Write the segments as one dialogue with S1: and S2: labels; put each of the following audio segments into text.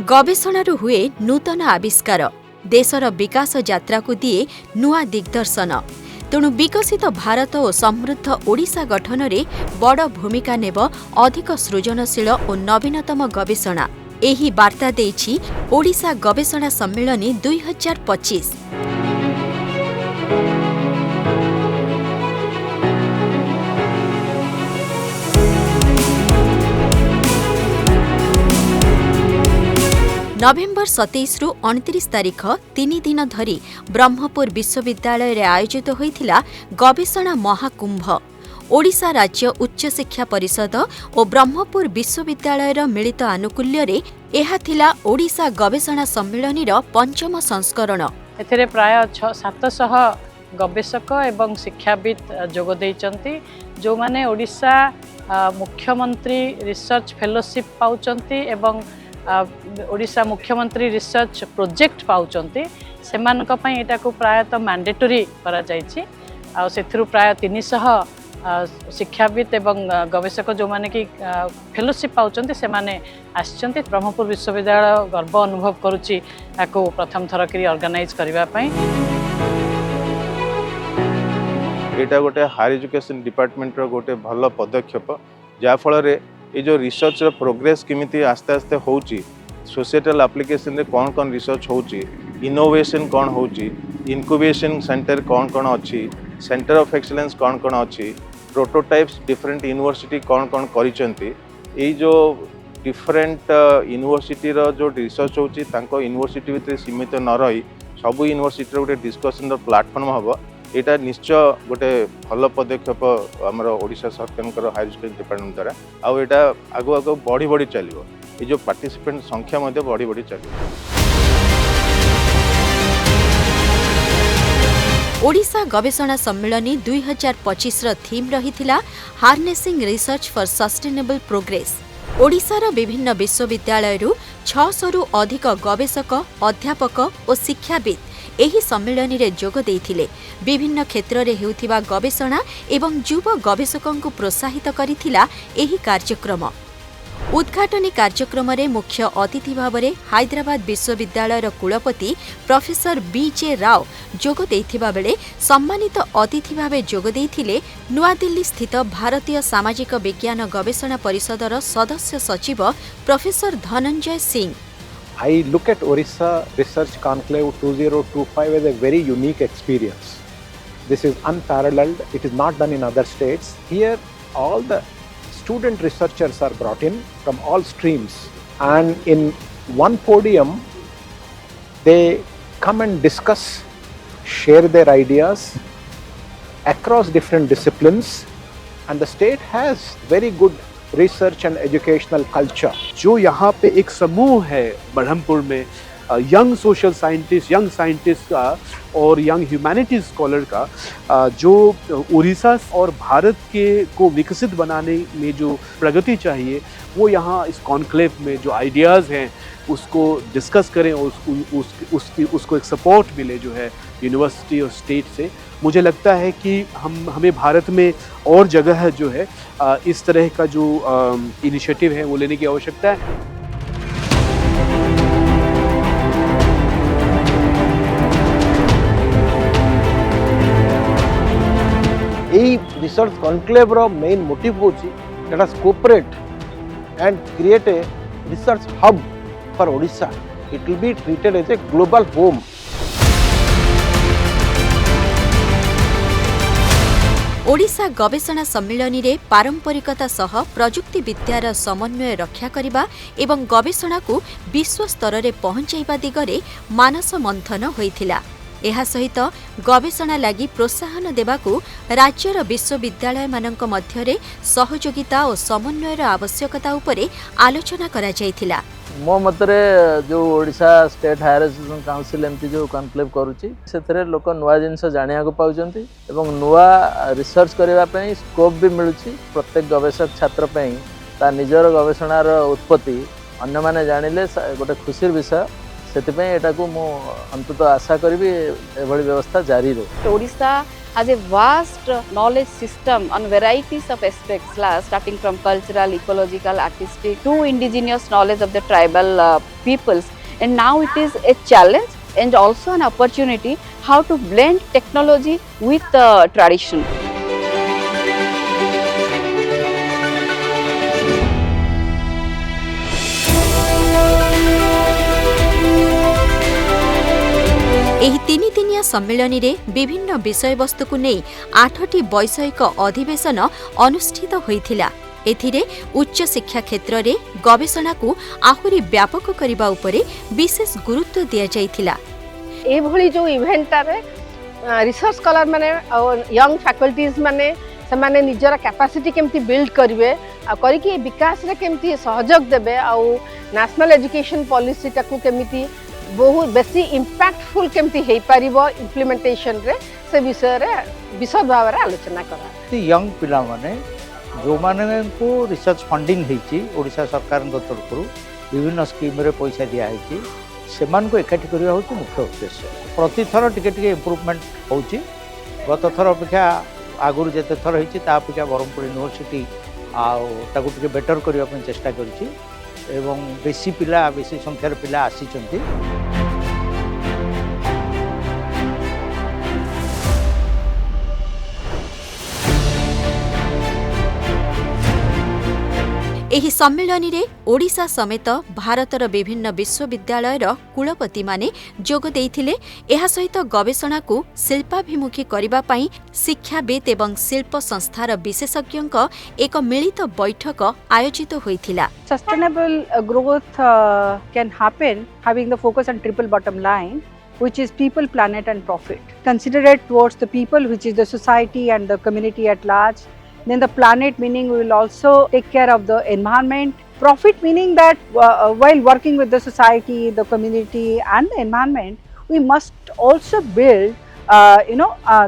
S1: गवेषणार हुए नूतन आविष्कार देशर विकास यात्रा को दिए नुआ दिग्दर्शन। तेणु विकसित भारत और समृद्ध ओडिशा गठन में बड़ भूमिका नेब अधिक सृजनशील और नवीनतम गवेषणा। एही वार्ता देछि ओडिशा गवेषणा सम्मेलनी 2025। नवेम्बर 27 रु 29 तारिख 3 दिन धरी ब्रह्मपुर विश्वविद्यालय रे आयोजित होइथिला गवेषणा महाकुंभ। ओडिशा राज्य उच्च शिक्षा परिषद और ब्रह्मपुर विश्वविद्यालय मिलित आनुकूल्य रे एहा थिला ओडिशा गवेषणा सम्मेलनी रो पंचम संस्करण।
S2: एथिरे प्राय 700 गवेषक एवं शिक्षाविद जोग दैचंती, जो माने ओडिशा मुख्यमंत्री रिसर्च फेलोशिप पाउचंती एवं ओडिशा मुख्यमंत्री रिसर्च प्रोजेक्ट पाउचंती। सेमानक पई एटा को प्रायतः मैंडेटरी करा जायछि। आ सेथिरु प्राय 300 शिक्षाविद एवं गवेषक जो माने कि फेलोशिप पाउचंती से माने आछंती। ब्रह्मपुर विश्वविद्यालय गर्व अनुभव करूछि आको प्रथम थर करी ऑर्गेनाइज करबा पई।
S3: एटा गोटे हायर एजुकेशन डिपार्टमेंट रो गोटे भलो पदक्षेप, जा फल रे ये जो रिसर्च प्रोग्रेस केमिति आस्ते आस्ते होउची, सोसाइटल एप्लिकेशन रे कौन कौन रिसर्च होउची, इनोवेशन कौन होउची, इनक्यूबेशन सेंटर कौन कौन अच्छी, सेंटर ऑफ एक्सीलेंस कौन कौन अच्छी, प्रोटोटाइप्स डिफरेंट यूनिवर्सिटी कौन कौन करिसेंती। ये जो डिफरेंट यूनिवर्सिटी रो जो रिसर्च होउची तांको यूनिवर्सिटी भितर सीमित न रही सब यूनिवर्सिटी रो गोटे डिस्कशन रो प्लेटफॉर्म हबो। एटा निश्चय गोटे भल पदक्षेप आमर ओडिशा सरकार हायर एजुकेशन डिपार्टमेंट द्वारा। आउ एटा आगु आगु बढ़ी बढ़ी चलिबो। ये जो पार्टिसिपेंट संख्या मध्ये बढ़ी बढ़ी चलिबो।
S1: ओडिशा गवेषणा सम्मेलनी 2025 रो थीम रहिथिला harnessing research for sustainable progress. ओडिशार विभिन्न विश्वविद्यालय 600 रु अधिक गवेषक, अध्यापक और शिक्षाविद एही सम्मेलन रे जोग देइथिले। विभिन्न क्षेत्र रे हेउथिबा गवेषणा एवं युवा गवेषकों को प्रोत्साहित करिथिला एही कार्यक्रम। उद्घाटनी कार्यक्रम रे मुख्य अतिथि भाव में हैदराबाद विश्वविद्यालय कुलपति प्रोफेसर बीजे राव जोग देइथिबा बेले सम्मानित अतिथि भाव जोग देइथिले नुआ दिल्ली स्थित भारतीय सामाजिक विज्ञान गवेषणा परिषदर सदस्य सचिव professor Dhananjay Singh.
S4: I look at Orissa Research Conclave 2025 as a very unique experience. This is unparalleled. It is not done in other states. Here, all the student researchers are brought in from all streams, and in one podium, they come and discuss, share their ideas across different disciplines, and the state has very good research and educational culture.
S5: जो यहाँ पे एक समूह है ब्रह्मपुर में young social scientist, young scientist का और young humanities scholar का, जो उड़ीसा और भारत के को विकसित बनाने में जो प्रगति चाहिए वो यहाँ इस कॉन्क्लेव में जो आइडियाज़ हैं उसको डिस्कस करें और उसको एक सपोर्ट मिले जो है यूनिवर्सिटी और स्टेट से। मुझे लगता है कि हमें भारत में और जगह जो है इस तरह का जो इनिशिएटिव है वो लेने की आवश्यकता है।
S4: यही रिसर्च कॉन्क्लेव रो मेन मोटिव होची let us cooperate and create a research hub for Odisha. It will be treated as a global home.
S1: Odisha Gabeshana Sammilani रे पारंपरिकता सह प्रजुक्ति विद्यार समन्वय रक्षा करिबा एवं गवेषणा को विश्व स्तर रे पहुंचाइबा दिगरे मानस मंथन होइथिला। एहा सहित गवेषणा लागि प्रोत्साहन देबाकू राज्यर विश्वविद्यालय मानक मध्यरे सहयोगिता और समन्वयर आवश्यकता उपरे आलोचना करा जायथिला।
S6: मो मतरे जो Odisha state higher education council एमती जो कॉन्क्लेव करूची सेथरे लोक नुआ जिनस जानिया को पाउचंती एवं नुआ रिसर्च करबा पई स्कोप भी मिलुची। प्रत्येक गवेषक छात्र पई ता निजर गवेषणार उत्पत्ति अन्य माने जानिले गोटे खुशीर विषय। सेति पई एटा को मो अंतत आशा करबी एभली व्यवस्था जारी रहे।
S7: Odisha has a vast knowledge system on varieties of aspects, starting from cultural, ecological, artistic to indigenous knowledge of the tribal peoples. And now it is a challenge and also an opportunity how to blend technology with tradition.
S1: ଏହି ତିନିଦିନିଆ ସମ୍ମିଳନୀରେ ବିଭିନ୍ନ ବିଷୟବସ୍ତୁକୁ ନେଇ 8ଟି ବୈଷୟିକ ଅଧିବେଶନ ଅନୁଷ୍ଠିତ ହୋଇଥିଲା। ଏଥିରେ ଉଚ୍ଚଶିକ୍ଷା କ୍ଷେତ୍ରରେ ଗବେଷଣାକୁ ଆହୁରି ବ୍ୟାପକ କରିବା ଉପରେ ବିଶେଷ ଗୁରୁତ୍ୱ ଦିଆଯାଇଥିଲା।
S8: ଏଭଳି ଯେଉଁ ଇଭେଣ୍ଟଟାରେ ରିସର୍ଚ୍ଚ ସ୍କଲାର ମାନେ ଆଉ ୟଙ୍ଗ ଫ୍ୟାକଲ୍ଟିଜ ମାନେ ସେମାନେ ନିଜର କ୍ୟାପାସିଟି କେମିତି ବିଲ୍ଡ କରିବେ ଆଉ କରିକି ବିକାଶରେ କେମିତି ସହଯୋଗ ଦେବେ ଆଉ ନ୍ୟାସନାଲ ଏଜୁକେସନ ପଲିସିଟାକୁ କେମିତି बहुत बेसी इम्पैक्टफुल केमती हो पार इम्प्लीमेंटेशन रे से विषय रे विशद भाव में आलोचना करा।
S9: यंग पिला माने जो माने को रिसर्च फंडिंग होईची ओडिशा सरकार तरफ विभिन्न स्कीम रे पैसा दिया होईची सेमान को एकाठी करबा होची मुख्य उद्देश्य। प्रति थर टिके टिके इम्प्रूवमेंट होची गत थर अपेक्षा आगुर जेते थर होईची ता अपेक्षा बरहमपुर यूनिवर्सिटी आउ ताकू टिके बेटर करबा पय चेष्टा करची एवं बेसी पिला बेसी संख्यार पिला आसीचंती।
S1: ଏହି ସମ୍ମିଳନୀରେ ଓଡ଼ିଶା ସମେତ ଭାରତର ବିଭିନ୍ନ ବିଶ୍ୱବିଦ୍ୟାଳୟର କୁଳପତି ମାନେ ଯୋଗ ଦେଇଥିଲେ। ଏହା ସହିତ ଗବେଷଣାକୁ ଶିଳ୍ପାଭିମୁଖୀ କରିବା ପାଇଁ ଶିକ୍ଷାବିତ୍ ଏବଂ ଶିଳ୍ପ ସଂସ୍ଥାର ବିଶେଷଜ୍ଞଙ୍କ ଏକ ମିଳିତ ବୈଠକ ଆୟୋଜିତ ହୋଇଥିଲା।
S10: Sustainable growth can happen having the focus on triple bottom line, which is people, planet and profit. Considerate towards the people, which is the society and the community at large. Then the planet, meaning we will also take care of the environment. Profit, meaning that while working with the society, the community and the environment, we must also build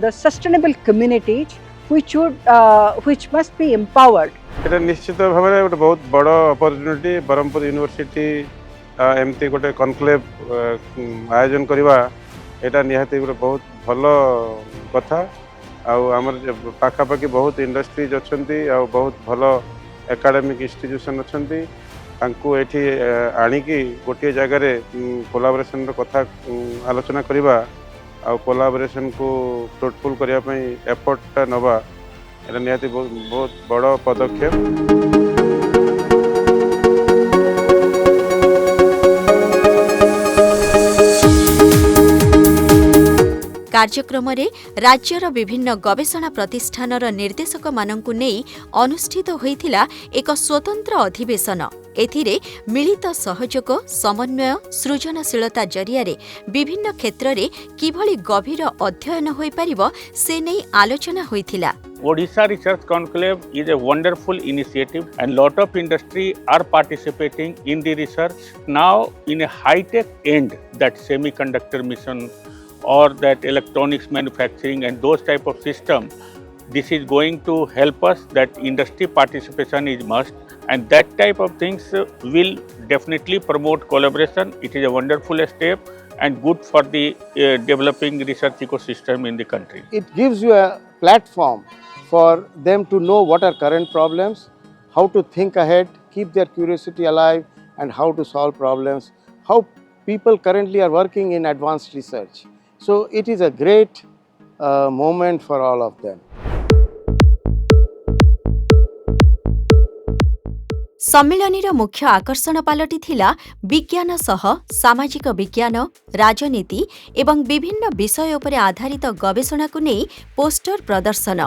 S10: the sustainable communities which must be empowered.
S3: এটা নিশ্চিত ভাবে ଗୋଟେ ବହୁତ ବଡ଼ opportunity Brahmapur university ଏମିତି ଗୋଟେ conclave ଆୟୋଜନ କରିବା ଏଇଟା ନିହାତି ଗୋଟେ ବହୁତ ଭଲ କଥା। ଆଉ ଆମର ପାଖାପାଖି ବହୁତ ଇଣ୍ଡଷ୍ଟ୍ରିଜ ଅଛନ୍ତି ଆଉ ବହୁତ ଭଲ ଏକାଡେମିକ ଇନଷ୍ଟିଟ୍ୟୁସନ ଅଛନ୍ତି ତାଙ୍କୁ ଏଠି ଆଣିକି ଗୋଟିଏ ଜାଗାରେ କୋଲାବୋରେସନର କଥା ଆଲୋଚନା କରିବା ଆଉ କୋଲାବୋରେସନକୁ ଫ୍ରୁଟଫୁଲ କରିବା ପାଇଁ ଏଫର୍ଟଟା ନେବା এটা নিহাতি ବହୁତ ବଡ଼ ପଦକ୍ଷେପ।
S1: କାର୍ଯ୍ୟକ୍ରମରେ ରାଜ୍ୟର ବିଭିନ୍ନ ଗବେଷଣା ପ୍ରତିଷ୍ଠାନର ନିର୍ଦ୍ଦେଶକମାନଙ୍କୁ ନେଇ ଅନୁଷ୍ଠିତ ହୋଇଥିଲା ଏକ ସ୍ୱତନ୍ତ୍ର ଅଧିବେଶନ। ଏଥିରେ ମିଳିତ ସହଯୋଗ, ସମନ୍ୱୟ, ସୃଜନଶୀଳତା ଜରିଆରେ ବିଭିନ୍ନ କ୍ଷେତ୍ରରେ କିଭଳି ଗଭୀର ଅଧ୍ୟୟନ ହୋଇପାରିବ ସେ ନେଇ ଆଲୋଚନା ହୋଇଥିଲା।
S11: Odisha Research Conclave is a wonderful initiative and lot of industry are participating in the research. Now in a high-tech end, that semiconductor mission or that electronics manufacturing and those type of system, this is going to help us, that industry participation is must, and that type of things will definitely promote collaboration. It is a wonderful step and good for the developing research ecosystem in the country.
S12: It gives you a platform for them to know what are current problems, how to think ahead, keep their curiosity alive, and how to solve problems, how people currently are working in advanced research. So it is a great moment for all of them.
S1: ସମ୍ମିଳନୀର ମୁଖ୍ୟ ଆକର୍ଷଣ ପାଲଟିଥିଲା ବିଜ୍ଞାନ ସହ ସାମାଜିକ ବିଜ୍ଞାନ, ରାଜନୀତି ଏବଂ ବିଭିନ୍ନ ବିଷୟ ଉପରେ ଆଧାରିତ ଗବେଷଣାକୁ ନେଇ ପୋଷ୍ଟର ପ୍ରଦର୍ଶନ।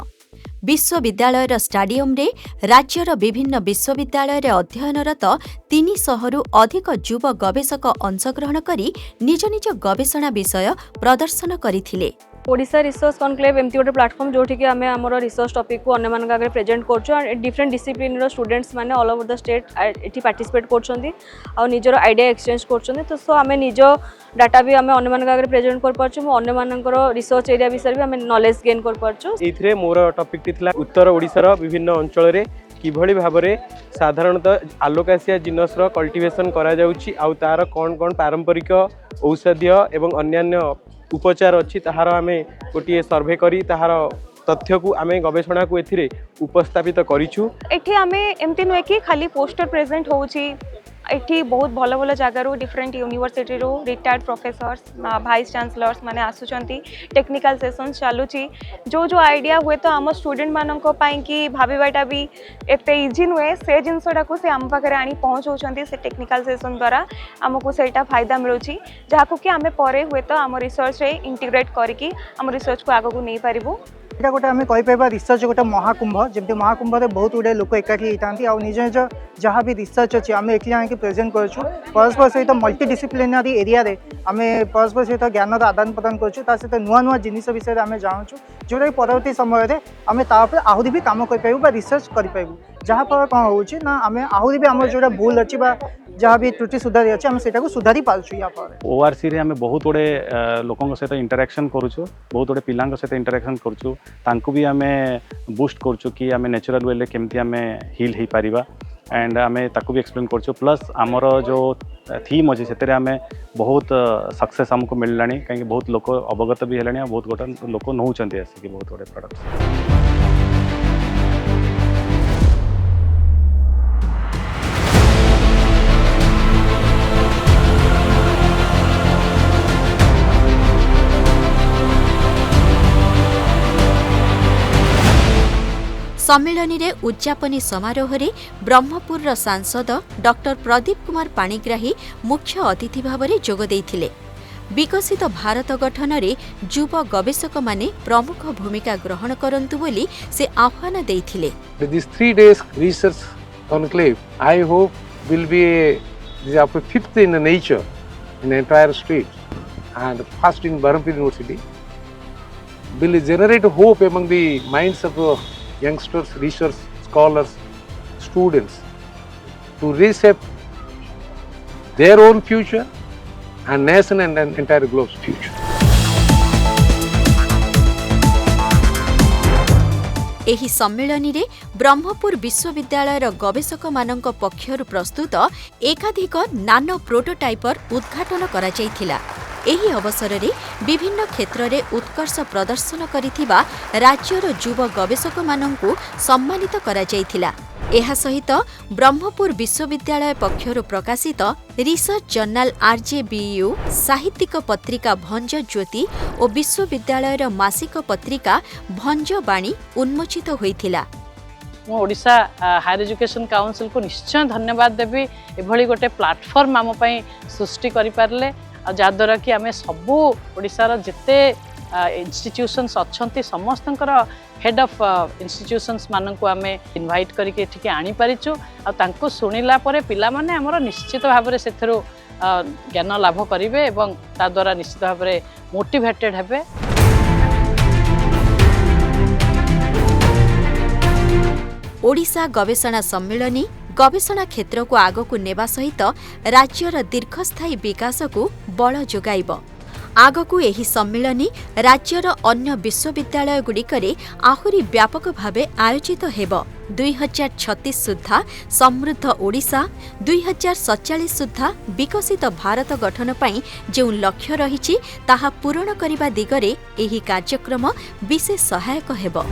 S1: ବିଶ୍ୱବିଦ୍ୟାଳୟର ଷ୍ଟାଡିୟମରେ ରାଜ୍ୟର ବିଭିନ୍ନ ବିଶ୍ୱବିଦ୍ୟାଳୟରେ ଅଧ୍ୟୟନରତ 300ରୁ ଅଧିକ ଯୁବ ଗବେଷକ ଅଂଶଗ୍ରହଣ କରି ନିଜ ନିଜ ଗବେଷଣା ବିଷୟ ପ୍ରଦର୍ଶନ କରିଥିଲେ।
S13: ओडिशा रिसर्च कनक्लेव एमती गोटे प्लाटफर्म जो आम आम रिसर्च टॉपिक को अन्य मान आगे प्रेजेंट कर डिफरेंट डिसिप्लिन स्टूडेंट्स मैंने ऑल ओवर द स्टेट ये पार्टिसिपेट कर निजर आइडिया एक्सचेंज कर तो सो आम निज डाटा भी आम अन्य मान आगे प्रेजेंट कर रिसर्च एरिया विषय भी आम नॉलेज गेन कर
S14: मोर टॉपिक थी उत्तर ओडिशार विभिन्न अंचल किभली भाव में साधारणतः आलोकासिया जिनस कल्टिवेशन करा जाउछि आउ तार कौन कौन पारंपरिक औषधीय एवं अन्यान्य उपचार अच्छी ताहार आमे गोटे सर्वे करी ताहार तथ्य को आमे गवेषणा को एथिरे उपस्थापित करिछु।
S13: एठी आमे एमती नुहे कि खाली पोस्टर प्रेजेंट होउची एठी बहुत भल भल जगार डिफरेंट यूनिवर्सिटी रो रिटायर्ड प्रोफेसर्स वाइस चांसलर्स माने आसुचंती टेक्निकल सेशन चालुची जो जो आइडिया हुए तो आम स्टूडेंट मानक पई कि भाबीबाटा भी एते इजी नुहे से जिनसटा को से आम पाखरे आनी पहुंचौचंती से टेक्निकल सेशन द्वारा आमको सेटा फायदा मिलुची जाको कि आमे परे हुए तो आम रिसर्च रे इंटीग्रेट करके आम रिसर्च को आगो नहीं पारिबो।
S15: এটা গোটে আমি কইপাইবা রিসর্চ গোটে মহাকুম্ভ যেমতি মহাকুম্ভরে বহুত গুড়ে লোক একাठी হইতাंती आ निज निज जहाँ भी रिसर्च अच्छी आम एठी आके प्रेजेंट करछु परस्पर सहित मल्टी डिसिप्लिनरी एरिया रे आमे परस्पर सहित ज्ञानर आदान प्रदान करछु ता सहित नुआ नुआ जिनिस विषय आमे जानछु जोटा परवर्ती समय रे आमे ता ऊपर आहुरी भी काम कर पाइबु बा रिसर्च कर पाइबु जहाँ पर कौन होउछि ना आमे आहुरी भी हमर जोटा भूल अच्छी बा जहाँ भी त्रुटि सुधारी अच्छे आम सेटा को सुधारी पालछु या पर
S16: ओआरसी रे आमे बहुत गुड़े लोकों सहित इंटरेक्शन करूछु बहुत गुड़े पिलांक सहित इंटरेक्शन करूछु तांको भी आमे बूस्ट करूछु कि आमे नेचुरल वे केमती आमे हिल हो पारिबा एंड आमे ताको भी एक्सप्लेन करूछु प्लस आमर जो थीम अच्छे से आमे बहुत सक्सेस हमको मिललानी कहीं बहुत लोक अवगत भी हेलानी बहुत गोटे लोक नौचंती आसिक बहुत गुड़े प्रोडक्ट।
S1: सम्मेलन में उद्यापनी समारोह में ब्रह्मपुर सांसद डॉक्टर प्रदीप कुमार पाणिग्राही मुख्य अतिथि भाव में जोग देइथिले। विकसित भारत गठन में युव गवेषक माने प्रमुख भूमिका ग्रहण करंतु बोली से आह्वान देइथिले।
S4: This 3 days research conclave, I hope will be a fifth in nature in the entire state and first in Berhampur University. Will generate hope among the minds of youngsters, research scholars, students to reshape their own future and nation and entire globe's future.
S1: एही सम्मेलन में ब्रह्मपुर विश्वविद्यालय गवेषक मानक पक्षरु प्रस्तुत एकाधिक नानो प्रोटोटाइपर उद्घाटन करा जायथिला। एही अवसर में विभिन्न क्षेत्र में उत्कर्ष प्रदर्शन करिथिबा राज्यर युव गवेषक माननकु सम्मानित करा जायथिला। एहा सहित ब्रह्मपुर विश्वविद्यालय पक्षरु प्रकाशित रिसर्च जर्नल RJBU साहित्यिक पत्रिका भंज ज्योति और विश्वविद्यालयर मासिक पत्रिका भंज बाणी उन्मोचित होइथिला।
S2: ओडिशा हायर एजुकेशन काउंसिल को निश्चय धन्यवाद देवी एभली गोटे प्लाटफॉर्म आम पई सृष्टि करि पारले जहाँद्वारा कि आम सबू ओडिशार जिते इंस्टीट्यूशंस अच्छी समस्तंकर हेड ऑफ इंस्टीट्यूशंस मानक आम इनवाइट करके एठिके आनी पारिछु आ तांको सुनिला परे पिला माने हमर निश्चित भाव में सेथरो ज्ञान लाभ करिवे एवं ता द्वारा निश्चित भाव में मोटिवेटेड हेबे।
S1: ओडिशा गवेषणा सम्मेलनी गवेषणा क्षेत्र को आगक नेबा सहित राज्यर दीर्घस्थायी विकास को बल जोगाइब। आगकू एही सम्मेलनी राज्यर अन्य विश्वविद्यालय गुड़िकरे आहुरी व्यापक भावे आयोजित हेब। 2036 सुद्धा समृद्ध ओडिशा 2047 सुद्धा विकसित भारत गठन पई जो लक्ष्य रहिछि ताहा पूरण करिबा दिगरे एही कार्यक्रम विशेष सहायक हेब।